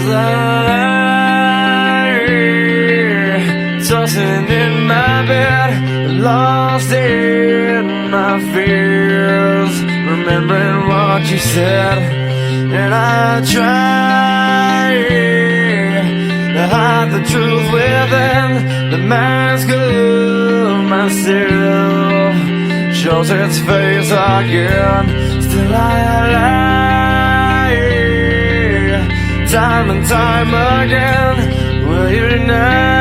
lie, tossing in my bed, lost in my fears, remembering what you said. And I try to hide the truth within the mask of myself, shows its face again. Still I lie, time and time again. Will you deny